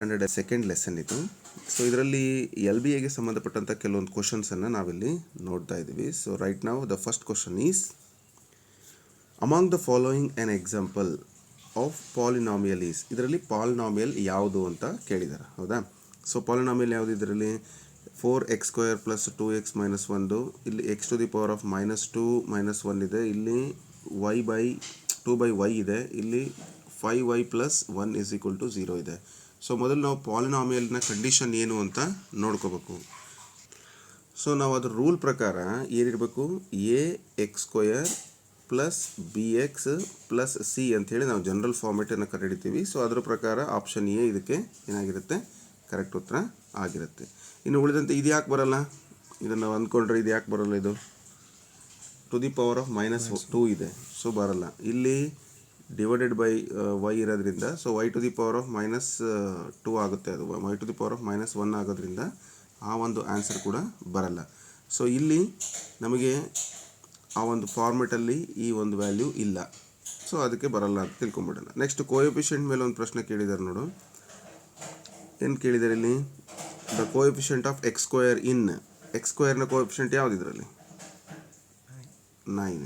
Second lesson ಇದು. So ಇದರಲ್ಲಿ L B ಎಗೆ ಸಂಬಂಧಪಟ್ಟಂಥ ಕೆಲವೊಂದು ಕ್ವಶನ್ಸನ್ನು ನಾವಿಲ್ಲಿ ನೋಡ್ತಾ ಇದ್ದೀವಿ. ಸೊ ರೈಟ್ ನಾವು the first question is among the following an example of polynomial is. ಇದರಲ್ಲಿ ಪಾಲಿನಾಮಿಯಲ್ ಯಾವುದು ಅಂತ ಕೇಳಿದ್ದಾರೆ, ಹೌದಾ? ಸೊ ಪಾಲಿನಾಮಿಯಲ್ ಯಾವುದು ಇದರಲ್ಲಿ? 4x² + 2x - 1, ಇಲ್ಲಿ x⁻² - 1 ಇದೆ, ಇಲ್ಲಿ y/2/y ಇದೆ, ಇಲ್ಲಿ 5y + 1 = 0 ಇದೆ. ಸೊ ಮೊದಲು ನಾವು ಪಾಲಿನಾಮಿಯಲ್ನ ಕಂಡೀಷನ್ ಏನು ಅಂತ ನೋಡ್ಕೋಬೇಕು. ಸೊ ನಾವು ಅದ್ರ ರೂಲ್ ಪ್ರಕಾರ ಏನಿರಬೇಕು? ax² + bx + c ಅಂಥೇಳಿ ನಾವು ಜನರಲ್ ಫಾರ್ಮೆಟನ್ನು ಕಂಡುಹಿಡಿತೀವಿ. ಸೊ ಅದ್ರ ಪ್ರಕಾರ ಆಪ್ಷನ್ ಎ ಇದಕ್ಕೆ ಏನಾಗಿರುತ್ತೆ? ಕರೆಕ್ಟ್ ಉತ್ತರ ಆಗಿರುತ್ತೆ. ಇನ್ನು ಉಳಿದಂತೆ ಇದು ಯಾಕೆ ಬರಲ್ಲ? ಇದನ್ನು ನಾವು ಅಂದ್ಕೊಂಡ್ರೆ ಇದು ಯಾಕೆ ಬರಲ್ಲ? ಇದು (2) ಇದೆ, ಸೊ ಬರಲ್ಲ. ಇಲ್ಲಿ ಡಿವೈಡೆಡ್ ಬೈ y ಇರೋದ್ರಿಂದ ಸೊ y⁻² ಆಗುತ್ತೆ, ಅದು y⁻1 ಆಗೋದ್ರಿಂದ ಆ ಒಂದು ಆನ್ಸರ್ ಕೂಡ ಬರಲ್ಲ. ಸೊ ಇಲ್ಲಿ ನಮಗೆ ಆ ಒಂದು ಫಾರ್ಮೆಟಲ್ಲಿ ಈ ಒಂದು ವ್ಯಾಲ್ಯೂ ಇಲ್ಲ, ಸೊ ಅದಕ್ಕೆ ಬರಲ್ಲ ಅಂತ ತಿಳ್ಕೊಂಬಿಡೋಣ. ನೆಕ್ಸ್ಟ್ ಕೋಎಫಿಷಿಯಂಟ್ ಮೇಲೆ ಒಂದು ಪ್ರಶ್ನೆ ಕೇಳಿದ್ದಾರೆ ನೋಡು. ಏನು ಕೇಳಿದ್ದಾರೆ ಇಲ್ಲಿ? The coefficient of x² in x²ನ ಕೋಎಫಿಷಿಯಂಟ್ ಯಾವುದು ಇದರಲ್ಲಿ? 9.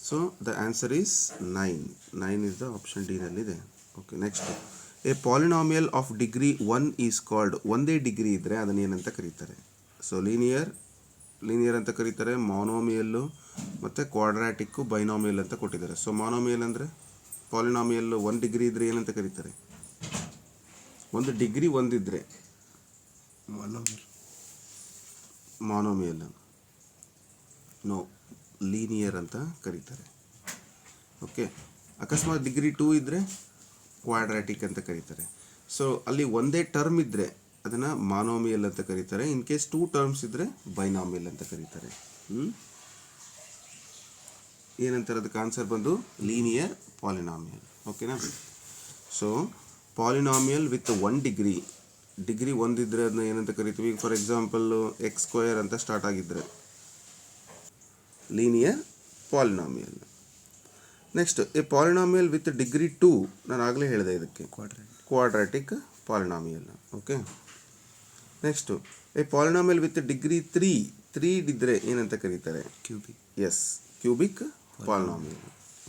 So the answer is 9 is the option D ನಲ್ಲಿದೆ. Okay, next a polynomial of degree 1 is called. ಒಂದೇ ಡಿಗ್ರಿ ಇದ್ದರೆ ಅದನ್ನು ಏನಂತ ಕರೀತಾರೆ? ಸೊ ಲೀನಿಯರ್ ಅಂತ ಕರೀತಾರೆ, ಮಾನೋಮಿಯಲ್ಲು ಮತ್ತು ಕ್ವಾಡ್ರಾಟಿಕ್ಕು, ಬೈನಾಮಿಯಲ್ ಅಂತ ಕೊಟ್ಟಿದ್ದಾರೆ. ಸೊ ಮಾನೋಮಿಯಲ್ ಅಂದರೆ ಪಾಲಿನಾಮಿಯಲ್ 1 ಡಿಗ್ರಿ ಇದ್ದರೆ ಏನಂತ ಕರೀತಾರೆ? ಒಂದು ಡಿಗ್ರಿ ಒಂದಿದ್ರೆ ಮಾನೋಮಿಯಲ್, ನೋ, ಲೀನಿಯರ್ ಅಂತ ಕರೀತಾರೆ. ಓಕೆ, ಅಕಸ್ಮಾತ್ ಡಿಗ್ರಿ 2 ಇದ್ದರೆ ಕ್ವಾಡ್ರಾಟಿಕ್ ಅಂತ ಕರೀತಾರೆ. ಸೊ ಅಲ್ಲಿ ಒಂದೇ ಟರ್ಮ್ ಇದ್ದರೆ ಅದನ್ನು ಮಾನೋಮಿಯಲ್ ಅಂತ ಕರೀತಾರೆ. ಇನ್ ಕೇಸ್ 2 ಟರ್ಮ್ಸ್ ಇದ್ದರೆ ಬೈನಾಮಿಯಲ್ ಅಂತ ಕರೀತಾರೆ. ಏನಂತಾರೆ ಅದಕ್ಕೆ ಆನ್ಸರ್ ಬಂದು? Linear polynomial. ಓಕೆನಾ? ಸೊ ಪಾಲಿನಾಮಿಯಲ್ ವಿತ್ 1 ಡಿಗ್ರಿ 1 ಇದ್ದರೆ ಅದನ್ನ ಏನಂತ ಕರಿತೀವಿ? ಫಾರ್ ಎಕ್ಸಾಂಪಲ್ x² ಅಂತ ಸ್ಟಾರ್ಟ್ ಆಗಿದ್ದರೆ linear polynomial. Next a polynomial with degree 2, ನಾನು ಆಗಲೇ ಹೇಳಿದೆ ಇದಕ್ಕೆ quadratic polynomial. Okay, next a polynomial with degree 3 ಇದ್ದರೆ ಏನಂತ ಕರೀತಾರೆ? Cubic polynomial.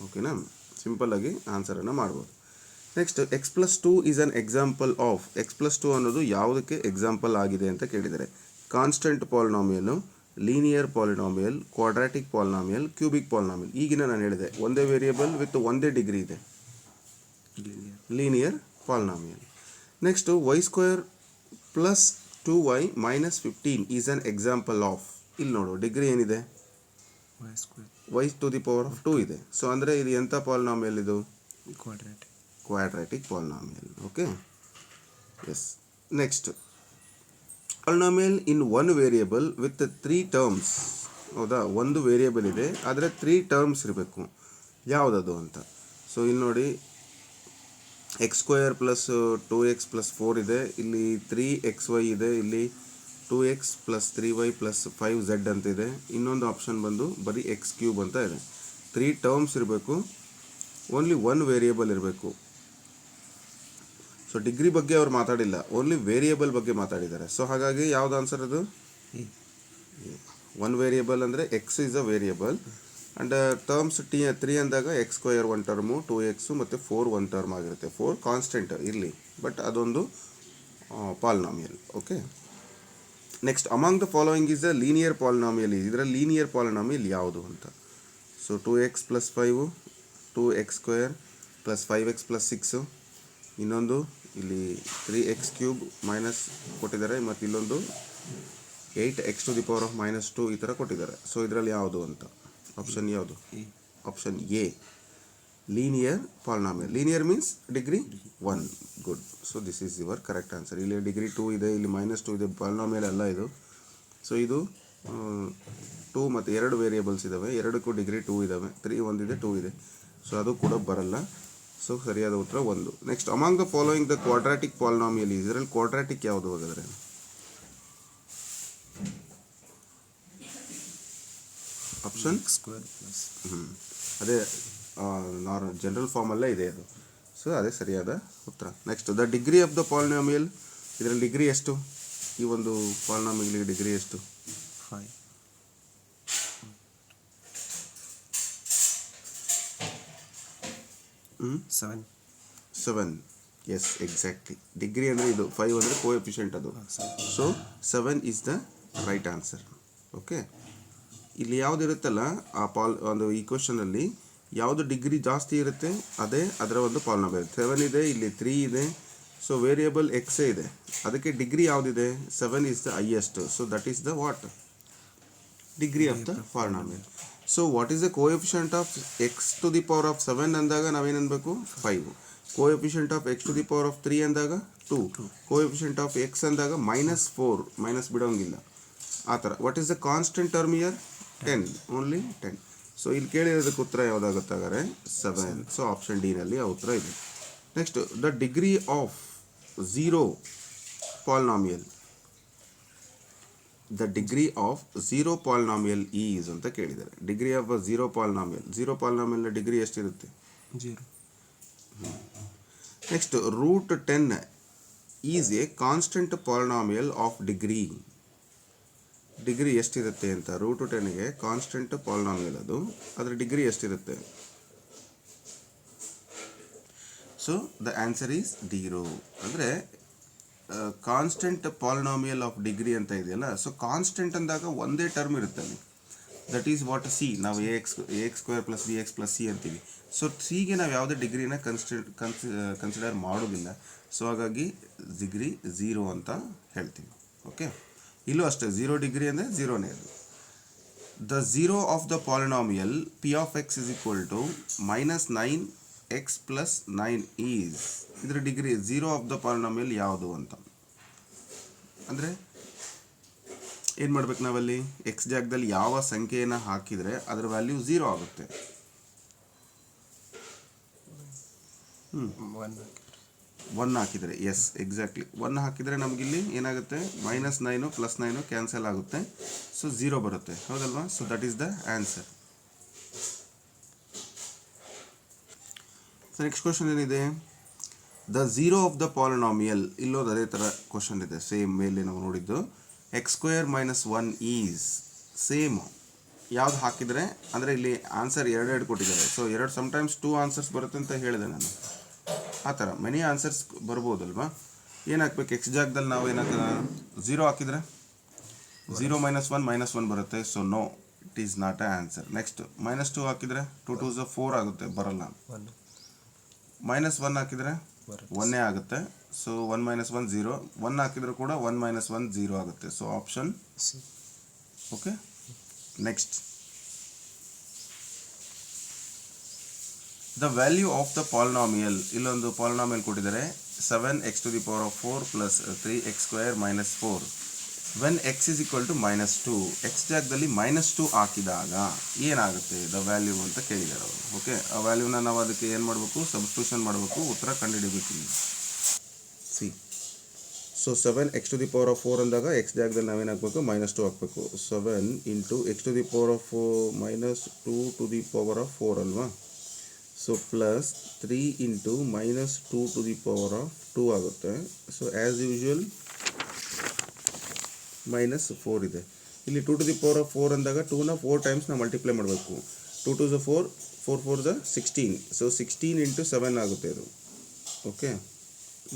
ಓಕೆನಾ? ಸಿಂಪಲ್ಲಾಗಿ ಆನ್ಸರನ್ನು ಮಾಡ್ಬೋದು. Next x+2 is an example of. x+2 ಅನ್ನೋದು ಯಾವುದಕ್ಕೆ ಎಕ್ಸಾಂಪಲ್ ಆಗಿದೆ ಅಂತ ಕೇಳಿದರೆ? ಕಾನ್ಸ್ಟೆಂಟ್ ಪಾಲಿನಾಮಿಯಲ್ಲು, linear polynomial, quadratic polynomial, cubic polynomial. ಈಗಿನ ನಾನು ಹೇಳಿದೆ ಒಂದೇ ವೇರಿಯೇಬಲ್ ವಿತ್ ಒಂದೇ ಡಿಗ್ರಿ ಇದೆ, linear polynomial. Next y² + 2y - 15 is an example of. ಇಲ್ಲಿ ನೋಡು, ಡಿಗ್ರಿ ಏನಿದೆ? y⁻² ಇದೆ. ಸೊ ಅಂದರೆ ಇದು ಎಂಥ ಪಾಲಿನಾಮಿಯಲ್? ಇದು quadratic polynomial. Okay, yes. Next polynomial in 1 variable with 3 terms. ಹೌದಾ? ಒಂದು ವೇರಿಯೇಬಲ್ ಇದೆ, ಆದರೆ 3 ಟರ್ಮ್ಸ್ ಇರಬೇಕು. ಯಾವುದದು ಅಂತ? ಸೊ ಇಲ್ಲಿ ನೋಡಿ, x² + 2x + 4 ಇದೆ, ಇಲ್ಲಿ 3xy ಇದೆ, ಇಲ್ಲಿ 2x + 3y + 5z ಅಂತ ಇದೆ. ಇನ್ನೊಂದು ಆಪ್ಷನ್ ಬಂದು ಬರೀ x³ ಅಂತ ಇದೆ. 3 ಟರ್ಮ್ಸ್ ಇರಬೇಕು, ಓನ್ಲಿ 1 ವೇರಿಯೇಬಲ್ ಇರಬೇಕು. ಸೊ ಡಿಗ್ರಿ ಬಗ್ಗೆ ಅವ್ರು ಮಾತಾಡಿಲ್ಲ, ಓನ್ಲಿ ವೇರಿಯೇಬಲ್ ಬಗ್ಗೆ ಮಾತಾಡಿದ್ದಾರೆ. ಸೊ ಹಾಗಾಗಿ ಯಾವ್ದು ಆನ್ಸರ್ ಅದು? 1 ವೇರಿಯೇಬಲ್ ಅಂದರೆ X is a variable and terms 3 ಅಂದಾಗ x² 1 ಟರ್ಮು, 2x ಮತ್ತು 4 1 ಟರ್ಮ್ ಆಗಿರುತ್ತೆ. 4 ಕಾನ್ಸ್ಟೆಂಟ್ ಇರಲಿ, ಬಟ್ ಅದೊಂದು polynomial. Okay, next among the following is a linear polynomial. ಇದರಲ್ಲಿ ಲೀನಿಯರ್ ಪಾಲಿನಾಮಿಯಲ್ ಯಾವುದು ಅಂತ? ಸೊ 2x + 5, 2x² + 5x + 6, ಇನ್ನೊಂದು ಇಲ್ಲಿ 3x³ ಮೈನಸ್ ಕೊಟ್ಟಿದ್ದಾರೆ, ಮತ್ತು ಇಲ್ಲೊಂದು 8x⁻² ಈ ಥರ ಕೊಟ್ಟಿದ್ದಾರೆ. ಸೊ ಇದರಲ್ಲಿ ಯಾವುದು ಅಂತ? ಆಪ್ಷನ್ ಯಾವುದು? Option A, linear polynomial. Linear means degree 1. Good. So this is your correct answer. ಇಲ್ಲಿ ಡಿಗ್ರಿ 2 ಇದೆ, ಇಲ್ಲಿ -2 ಇದೆ, ಪಾಲಿನಾಮಿಯಲ್ ಅಲ್ಲ ಇದು. ಸೊ ಇದು 2 ಮತ್ತು 2 ವೇರಿಯೇಬಲ್ಸ್ ಇದ್ದಾವೆ, ಎರಡಕ್ಕೂ ಡಿಗ್ರಿ 2 ಇದ್ದಾವೆ. 3 ಒಂದಿದೆ, 2 ಇದೆ, ಸೊ ಅದು ಕೂಡ ಬರಲ್ಲ. ಸೊ ಸರಿಯಾದ ಉತ್ತರ 1. Next among the following the quadratic polynomial. ಇದರಲ್ಲಿ ಕ್ವಾಡ್ರಾಟಿಕ್ ಯಾವುದು ಹಾಗಾದರೆ? ಆಪ್ಷನ್ ಅದೇ ಜನರಲ್ ಫಾರ್ಮಲ್ಲೇ ಇದೆ ಅದು. ಸೊ ಅದೇ ಸರಿಯಾದ ಉತ್ತರ. Next the degree of the polynomial, ಇದರಲ್ಲಿ ಡಿಗ್ರಿ ಎಷ್ಟು? ಈ ಒಂದು ಪಾಲಿನಾಮಿಯಲ್ಗೆ ಡಿಗ್ರಿ ಎಷ್ಟು? 5. 7. S, exactly. ಡಿಗ್ರಿ ಅಂದರೆ ಇದು 5 ಅಂದರೆ ಕೋಎಫಿಷಿಯಂಟ್ ಅದು. So 7 is the right answer. Okay, ಇಲ್ಲಿ ಯಾವುದು ಇರುತ್ತಲ್ಲ ಆ ಒಂದು ಈ ಕ್ವಶನಲ್ಲಿ ಯಾವುದು ಡಿಗ್ರಿ ಜಾಸ್ತಿ ಇರುತ್ತೆ ಅದೇ ಅದರ ಒಂದು ಪಾಲಿನಾಮಿಯಲ್. 7 ಇದೆ, ಇಲ್ಲಿ 3 ಇದೆ, ಸೊ ವೇರಿಯಬಲ್ ಎಕ್ಸೇ ಇದೆ, ಅದಕ್ಕೆ ಡಿಗ್ರಿ ಯಾವುದಿದೆ? 7 is the highest. So that is the what? Degree of the polynomial. So what is the coefficient of x to the power of 7 ಅಂದಾಗ ನಾವೇನನ್ಬೇಕು? 5. Coefficient of x to the power of 3 ಅಂದಾಗ 2. Coefficient of X ಅಂದಾಗ -4, minus ಬಿಡೋಂಗಿಲ್ಲ ಆ ಥರ. What is the constant term year? 10, only 10. So ಇಲ್ಲಿ ಕೇಳಿರೋದಕ್ಕೆ ಉತ್ತರ ಯಾವುದಾಗುತ್ತಾಗಾರೆ? 7. So option ಡಿನಲ್ಲಿ ಆ ಉತ್ತರ ಇದೆ. Next the degree of 0 polynomial, the degree of 0 polynomial is ಅಂತ ಕೇಳಿದ್ದಾರೆ. ಡಿಗ್ರಿ ಆಫ್ 0 ಪಾಲಿನಾಮಿಯಲ್, 0 ಪಾಲಿನಾಮಿಯಲ್ನ ಡಿಗ್ರಿ ಎಷ್ಟಿರುತ್ತೆ? 0. Next root 10 is a constant polynomial of degree. Degree ಎಷ್ಟಿರುತ್ತೆ ಅಂತ? ರೂಟ್ 10ಗೆ ಕಾನ್ಸ್ಟೆಂಟ್ ಪಾಲಿನಾಮಿಯಲ್ ಅದು, ಅದರ ಡಿಗ್ರಿ ಎಷ್ಟಿರುತ್ತೆ? So the answer is 0. ಅಂದರೆ ಕಾನ್ಸ್ಟೆಂಟ್ ಪಾಲಿನಾಮಿಯಲ್ ಆಫ್ ಡಿಗ್ರಿ ಅಂತ ಇದೆಯಲ್ಲ, ಸೊ ಕಾನ್ಸ್ಟೆಂಟ್ ಅಂದಾಗ ಒಂದೇ ಟರ್ಮ್ ಇರುತ್ತೆ ಅಲ್ಲಿ. That is what C. ನಾವು ax² + bx + c ಅಂತೀವಿ. ಸೊ ಸಿಗೆ ನಾವು ಯಾವುದೇ ಡಿಗ್ರಿನ ಕನ್ಸಿಡರ್ ಮಾಡೋದಿಲ್ಲ. ಸೊ ಹಾಗಾಗಿ ಡಿಗ್ರಿ 0 ಅಂತ ಹೇಳ್ತೀವಿ. ಓಕೆ, ಇಲ್ಲೂ ಅಷ್ಟೇ 0 ಡಿಗ್ರಿ ಅಂದರೆ 0ನೇ ಅದು. The 0 of the polynomial p of x is equal to -9x + 9 is. ಇದರ ಡಿಗ್ರಿ 0 ಆಫ್ ದ ಪಾಲಿನಾಮಿಯಲ್ ಯಾವುದು ಅಂತ ಅಂದರೆ ಏನು ಮಾಡ್ಬೇಕು ನಾವಲ್ಲಿ? ಎಕ್ಸ್ ಜಾಗದಲ್ಲಿ ಯಾವ ಸಂಖ್ಯೆಯನ್ನು ಹಾಕಿದರೆ ಅದರ ವ್ಯಾಲ್ಯೂ 0 ಆಗುತ್ತೆ? 1 ಹಾಕಿದರೆ. S, exactly. 1 ಹಾಕಿದರೆ ನಮಗಿಲ್ಲಿ ಏನಾಗುತ್ತೆ? -9 + 9 ಕ್ಯಾನ್ಸಲ್ ಆಗುತ್ತೆ, ಸೊ 0 ಬರುತ್ತೆ, ಹೌದಲ್ವಾ? So that is the answer. So next question ಏನಿದೆ? ದ 0 ಆಫ್ ದ ಪಾಲಿನಾಮಿಯಲ್, ಇಲ್ಲೋದು ಅದೇ ಥರ ಕ್ವಶನ್ ಇದೆ, ಸೇಮ್ ಮೇಲೆ ನಾವು ನೋಡಿದ್ದು. x² - 1 is same. ಯಾವ್ದು ಹಾಕಿದರೆ ಅಂದರೆ ಇಲ್ಲಿ ಆನ್ಸರ್ 2 ಕೊಟ್ಟಿದ್ದಾರೆ. ಸೊ 2 ಸಮ್ಟೈಮ್ಸ್ 2 ಆನ್ಸರ್ಸ್ ಬರುತ್ತೆ ಅಂತ ಹೇಳಿದೆ ನಾನು. ಆ ಥರ ಮೆನಿ ಆನ್ಸರ್ಸ್ ಬರ್ಬೋದಲ್ವಾ? ಏನು ಹಾಕ್ಬೇಕು? ಎಕ್ಸ್ ಜಾಗದಲ್ಲಿ ನಾವು ಏನಾಗ 0 ಹಾಕಿದರೆ 0 - 1 -1 ಬರುತ್ತೆ. So no, it is not a answer. Next -2 ಹಾಕಿದರೆ 2 2 * 4 ಆಗುತ್ತೆ, ಬರಲ್ಲ. -1 ಹಾಕಿದರೆ 1 ಆಗುತ್ತೆ. ಸೊ 1 - 1 0. 1 ಹಾಕಿದರೂ ಕೂಡ 1 - 1 0 ಆಗುತ್ತೆ. So option C. Okay, next the value of the polynomial. ಇಲ್ಲೊಂದು ಪಾಲಿನಾಮಿಯಲ್ ಕೊಟ್ಟಿದ್ದಾರೆ 7x to the power of 4 + 3x² - 4 when x is equal to -2. X ಜಾಗದಲ್ಲಿ -2 ಹಾಕಿದಾಗ ಏನಾಗುತ್ತೆ ದ ವ್ಯಾಲ್ಯೂ ಅಂತ ಕೇಳಿದ್ದಾರೆ ಅವರು. ಓಕೆ, ಆ ವ್ಯಾಲ್ಯೂನ ನಾವು ಅದಕ್ಕೆ ಏನು ಮಾಡಬೇಕು? ಸಬ್ಸ್ಟಿಟ್ಯೂಷನ್ ಮಾಡಬೇಕು, ಉತ್ತರ ಕಂಡುಹಿಡಿಬೇಕು. C, so 7x to the power of 4 ಅಂದಾಗ ಎಕ್ಸ್ ಜಾಗದಲ್ಲಿ ನಾವೇನು ಹಾಕಬೇಕು? -2 ಹಾಕಬೇಕು. 7 × x to the power of -2 to the power of 4 ಅಲ್ವಾ? So +3 × -2 to the power of 2 ಆಗುತ್ತೆ. ಸೊ ಆ್ಯಸ್ ಯೂಶುವಲ್ -4 ಇದೆ. ಇಲ್ಲಿ 2 to the power of 4 ಅಂದಾಗ 2ನ 4 ಟೈಮ್ಸ್ ನಾವು ಮಲ್ಟಿಪ್ಲೈ ಮಾಡಬೇಕು. 2 2 = 4, 4 4 = 16. ಸೊ 16 × 7 ಆಗುತ್ತೆ ಅದು. ಓಕೆ,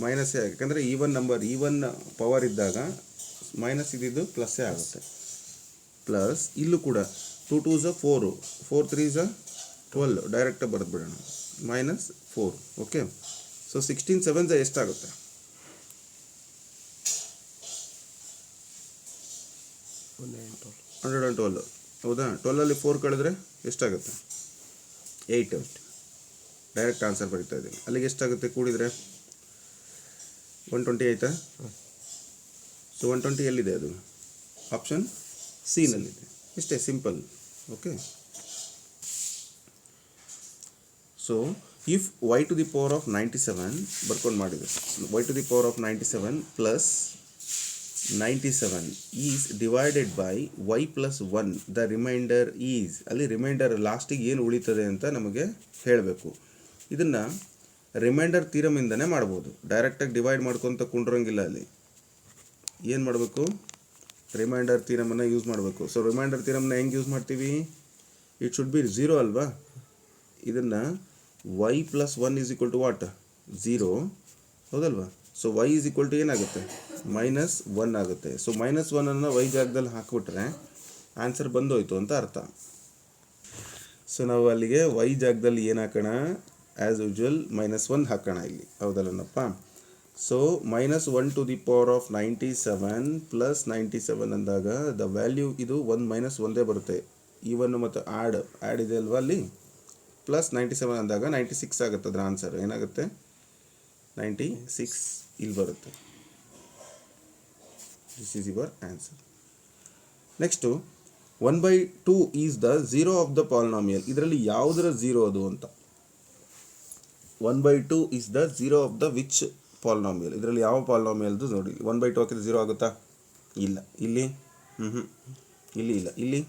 ಮೈನಸ್ ಯಾಕಂದರೆ ಈವನ್ ಪವರ್ ಇದ್ದಾಗ ಮೈನಸ್ ಇದ್ದಿದ್ದು ಪ್ಲಸ್ಸೇ ಆಗುತ್ತೆ. ಪ್ಲಸ್ ಇಲ್ಲೂ ಕೂಡ 2 2 = 4, 4 3 = 12, ಡೈರೆಕ್ಟಾಗಿ ಬರೆದು ಬಿಡೋಣ, -4. ಓಕೆ, ಸೊ 16 7 ಎಷ್ಟಾಗುತ್ತೆ? 112. ಹೌದಾ? 12ಅಲ್ಲಿ 4 ಕಳೆದ್ರೆ ಎಷ್ಟಾಗುತ್ತೆ? 8. ಡೈರೆಕ್ಟ್ ಆನ್ಸರ್ ಬರೀತಾ ಇದ್ದೀನಿ. ಅಲ್ಲಿಗೆ ಎಷ್ಟಾಗುತ್ತೆ ಕೂಡಿದರೆ? 120 ಆಯಿತಾ? ಸೊ 120 ಎಲ್ಲಿದೆ ಅದು? ಆಪ್ಷನ್ ಸಿ ನಲ್ಲಿದೆ. ಇಷ್ಟೇ, simple. Okay, so if y to the power of 97 ಬರ್ಕೊಂಡು ಮಾಡಿದೆ, y to the power of 97 + 97 is divided by y + 1 the reminder is. ಅಲ್ಲಿ ರಿಮೈಂಡರ್ ಲಾಸ್ಟಿಗೆ ಏನು ಉಳಿತದೆ ಅಂತ ನಮಗೆ ಹೇಳಬೇಕು. ಇದನ್ನು ರಿಮೈಂಡರ್ ಥಿಯರಮಿಂದನೇ ಮಾಡ್ಬೋದು. ಡೈರೆಕ್ಟಾಗಿ ಡಿವೈಡ್ ಮಾಡ್ಕೊತ ಕುಂಡ್ರಂಗಿಲ್ಲ. ಅಲ್ಲಿ ಏನು ಮಾಡಬೇಕು, ರಿಮೈಂಡರ್ ಥಿಯರಮನ್ನು ಯೂಸ್ ಮಾಡಬೇಕು. ಸೊ ರಿಮೈಂಡರ್ ಥಿಯರಮ್ನ ಹೆಂಗೆ ಯೂಸ್ ಮಾಡ್ತೀವಿ, ಇಟ್ ಶುಡ್ ಬಿ 0 ಅಲ್ವಾ. ಇದನ್ನು y + 1 = ವಾಟ್, 0 ಹೌದಲ್ವಾ. ಸೊ y = ಏನಾಗುತ್ತೆ, -1 ಆಗುತ್ತೆ. ಸೊ -1 y ಜಾಗದಲ್ಲಿ ಹಾಕ್ಬಿಟ್ರೆ ಆನ್ಸರ್ ಬಂದೋಯ್ತು ಅಂತ ಅರ್ಥ. ಸೊ ನಾವು ಅಲ್ಲಿಗೆ y ಜಾಗದಲ್ಲಿ ಏನು ಹಾಕೋಣ, ಆ್ಯಸ್ ಯೂಶ್ವಲ್ -1 ಹಾಕೋಣ ಇಲ್ಲಿ, ಹೌದಲ್ಲನಪ್ಪ. ಸೊ -1⁴ + 97 ಅಂದಾಗ ದ ವ್ಯಾಲ್ಯೂ ಇದು 1 - 1 ಬರುತ್ತೆ. ಈವನ್ ಮತ್ತು ಆ್ಯಡ್ ಇದೆ ಅಲ್ವಾ ಅಲ್ಲಿ, ಪ್ಲಸ್ 97 ಅಂದಾಗ 96 ಆಗುತ್ತೆ. ಅದರ ಆನ್ಸರ್ ಏನಾಗುತ್ತೆ, 96 ಇಲ್ಲಿ ಬರುತ್ತೆ. This is your answer. Next 1/2 is the 0 of the polynomial. ಇದರಲ್ಲಿ ಯಾವುದರ 0 ಅದು ಅಂತ. 1/2 is the 0 of the which polynomial. ಇದರಲ್ಲಿ ಯಾವ ಪಾಲಿನಾಮಿಯಲ್ದು ನೋಡಿ. 1/2 ಹಾಕಿದ್ರೆ 0 ಆಗುತ್ತಾ, ಇಲ್ಲ. ಇಲ್ಲಿ ಇಲ್ಲಿ ಇಲ್ಲ, ಇಲ್ಲಿ.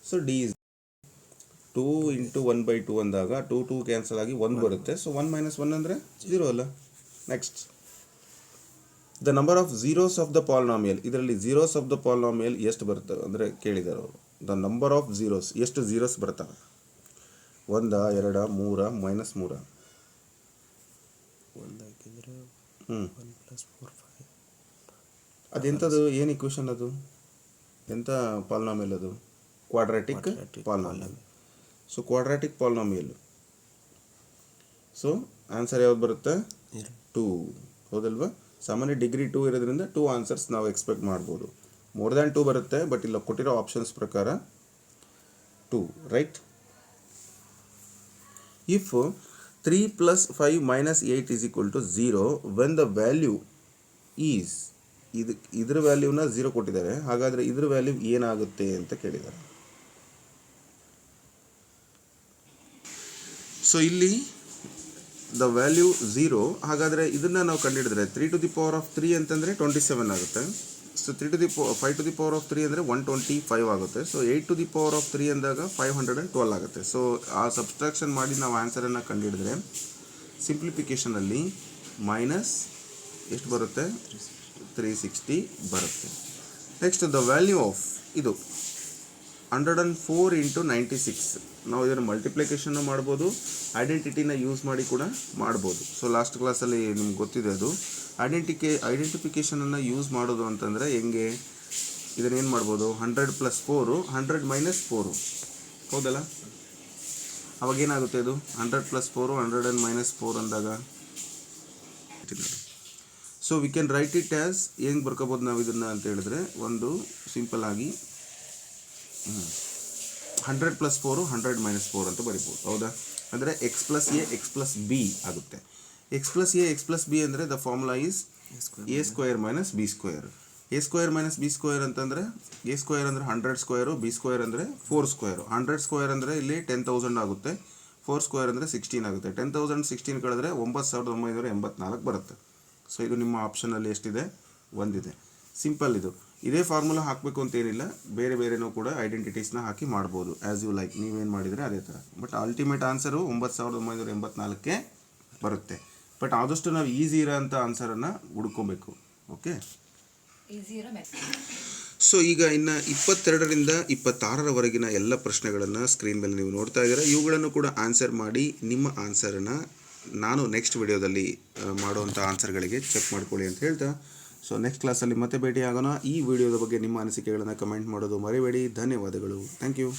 ಸೊ ಡಿ ಇಸ್ 2 × 1/2 ಅಂದಾಗ 2 ಕ್ಯಾನ್ಸಲ್ ಆಗಿ 1 ಬರುತ್ತೆ. ಸೊ 1 - 1 ಅಂದರೆ 0 ಅಲ್ಲ. Next the number of zeros of the polynomial. ಇದರಲ್ಲಿ ಝೀರೋಸ್ ಆಫ್ ದ ಪಾಲಿನಾಮಿಯಲ್ ಎಷ್ಟು ಬರ್ತವೆ ಅಂದರೆ ಕೇಳಿದ್ದಾರೆ ಅವರು. ದ ನಂಬರ್ ಆಫ್ ಝೀರೋಸ್, ಎಷ್ಟು ಝೀರೋಸ್ ಬರ್ತವೆ, 1, 2, 3, -3. 1 ಹಾಕಿದರೆ 1 + 4 5. ಅದೆಂಥದ್ದು, ಏನು ಇಕ್ವೇಷನ್ ಅದು, ಎಂಥ ಪಾಲಿನಾಮಿಯಲ್ ಅದು, quadratic polynomial. So quadratic polynomial. So answer ಯಾವ್ದು ಬರುತ್ತೆ, 2 ಹೌದಲ್ವಾ. ಸಾಮಾನ್ಯ ಡಿಗ್ರಿ 2 ಇರೋದ್ರಿಂದ 2 ಆನ್ಸರ್ಸ್ ನಾವು ಎಕ್ಸ್ಪೆಕ್ಟ್ ಮಾಡ್ಬೋದು. ಮೋರ್ ದ್ಯಾನ್ 2 ಬರುತ್ತೆ, ಬಟ್ ಇಲ್ಲ ಕೊಟ್ಟಿರೋ ಆಪ್ಷನ್ಸ್ ಪ್ರಕಾರ 2 right. If 3 + 5 - 8 = 0 when the value is, ಇದ್ರ ವ್ಯಾಲ್ಯೂನ 0 ಕೊಟ್ಟಿದ್ದಾರೆ. ಹಾಗಾದರೆ ಇದ್ರ ವ್ಯಾಲ್ಯೂ ಏನಾಗುತ್ತೆ ಅಂತ ಕೇಳಿದ್ದಾರೆ. ಸೊ ಇಲ್ಲಿ ದ ವ್ಯಾಲ್ಯೂ 0. ಹಾಗಾದರೆ ಇದನ್ನು ನಾವು ಕಂಡುಹಿಡಿದ್ರೆ 3⁻³ ಅಂತಂದರೆ 27 ಆಗುತ್ತೆ. ಸೊ 5⁻³ ಅಂದರೆ 125 ಆಗುತ್ತೆ. ಸೊ 8⁻³ ಅಂದಾಗ 512 ಆಗುತ್ತೆ. ಸೊ ಆ ಸಬ್ಸ್ಟ್ರಾಕ್ಷನ್ ಮಾಡಿ ನಾವು ಆನ್ಸರನ್ನು ಕಂಡುಹಿಡಿದ್ರೆ ಸಿಂಪ್ಲಿಫಿಕೇಷನಲ್ಲಿ ಮೈನಸ್ ಎಷ್ಟು ಬರುತ್ತೆ, 360 ಬರುತ್ತೆ. ನೆಕ್ಸ್ಟ್ ದ ವ್ಯಾಲ್ಯೂ ಆಫ್ ಇದು 104 × 96. ನಾವು ಇದನ್ನು ಮಲ್ಟಿಪ್ಲಿಕೇಶನ್ನು ಮಾಡ್ಬೋದು, ಐಡೆಂಟಿಟಿನ ಯೂಸ್ ಮಾಡಿ ಕೂಡ ಮಾಡ್ಬೋದು. ಸೊ ಲಾಸ್ಟ್ ಕ್ಲಾಸಲ್ಲಿ ನಿಮ್ಗೆ ಗೊತ್ತಿದೆ ಅದು. ಐಡೆಂಟಿಫಿಕೇಷನನ್ನು ಯೂಸ್ ಮಾಡೋದು ಅಂತಂದರೆ ಹೆಂಗೆ, ಇದನ್ನೇನು ಮಾಡ್ಬೋದು, 100 + 4 100 - 4 ಹೌದಲ್ಲ. ಅವಾಗೇನಾಗುತ್ತೆ ಇದು 100 + 4 100 - 4 ಅಂದಾಗ. So we can write it as, ಹೆಂಗೆ ಬರ್ಕೋಬೋದು ನಾವು ಇದನ್ನು ಅಂತ ಹೇಳಿದ್ರೆ, ಒಂದು ಸಿಂಪಲ್ ಆಗಿ 100 + 4 100 - 4 ಅಂತ ಬರಿಬೋದು, ಹೌದಾ. ಅಂದರೆ x + a x + b ಆಗುತ್ತೆ. x + a x + b ಅಂದರೆ the formula is a² - b². a² - b² ಅಂತಂದರೆ a² ಅಂದರೆ 100² b² ಅಂದರೆ 4². 100² ಅಂದರೆ ಇಲ್ಲಿ 10,000 ಆಗುತ್ತೆ, 4² ಅಂದರೆ 16 ಆಗುತ್ತೆ. 10,000 16 ಕಳೆದ್ರೆ 9,984 ಬರುತ್ತೆ. ಸೊ ಇದು ನಿಮ್ಮ ಆಪ್ಷನಲ್ಲಿ ಎಷ್ಟಿದೆ, 1 ಇದೆ. ಸಿಂಪಲ್ ಇದು. ಇದೇ ಫಾರ್ಮುಲಾ ಹಾಕಬೇಕು ಅಂತೇನಿಲ್ಲ, ಬೇರೆ ಬೇರೆನೂ ಕೂಡ ಐಡೆಂಟಿಟೀಸ್ನ ಹಾಕಿ ಮಾಡ್ಬೋದು, ಆ್ಯಸ್ ಯು ಲೈಕ್. ನೀವೇನು ಮಾಡಿದರೆ ಅದೇ ಥರ. ಬಟ್ ಅಲ್ಟಿಮೇಟ್ ಆನ್ಸರು 9,984 ಬರುತ್ತೆ. ಬಟ್ ಆದಷ್ಟು ನಾವು ಈಸಿ ಇರೋಂಥ ಆನ್ಸರನ್ನು ಹುಡ್ಕೋಬೇಕು. ಓಕೆ. ಸೊ ಈಗ ಇನ್ನು 22ರಿಂದ 26ರವರೆಗಿನ ಎಲ್ಲ ಪ್ರಶ್ನೆಗಳನ್ನು ಸ್ಕ್ರೀನ್ ಮೇಲೆ ನೀವು ನೋಡ್ತಾ ಇದ್ದೀರಾ. ಇವುಗಳನ್ನು ಕೂಡ ಆನ್ಸರ್ ಮಾಡಿ ನಿಮ್ಮ ಆನ್ಸರನ್ನು ನಾನು ನೆಕ್ಸ್ಟ್ ವಿಡಿಯೋದಲ್ಲಿ ಮಾಡುವಂಥ ಆನ್ಸರ್ಗಳಿಗೆ ಚೆಕ್ ಮಾಡ್ಕೊಳ್ಳಿ ಅಂತ ಹೇಳ್ತಾ, ಸೊ ನೆಕ್ಸ್ಟ್ ಕ್ಲಾಸಲ್ಲಿ ಮತ್ತೆ ಭೇಟಿ ಆಗೋಣ. ಈ ವಿಡಿಯೋದ ಬಗ್ಗೆ ನಿಮ್ಮ ಅನಿಸಿಕೆಗಳನ್ನು ಕಮೆಂಟ್ ಮಾಡೋದು ಮರಿಬೇಡಿ. ಧನ್ಯವಾದಗಳು. Thank you.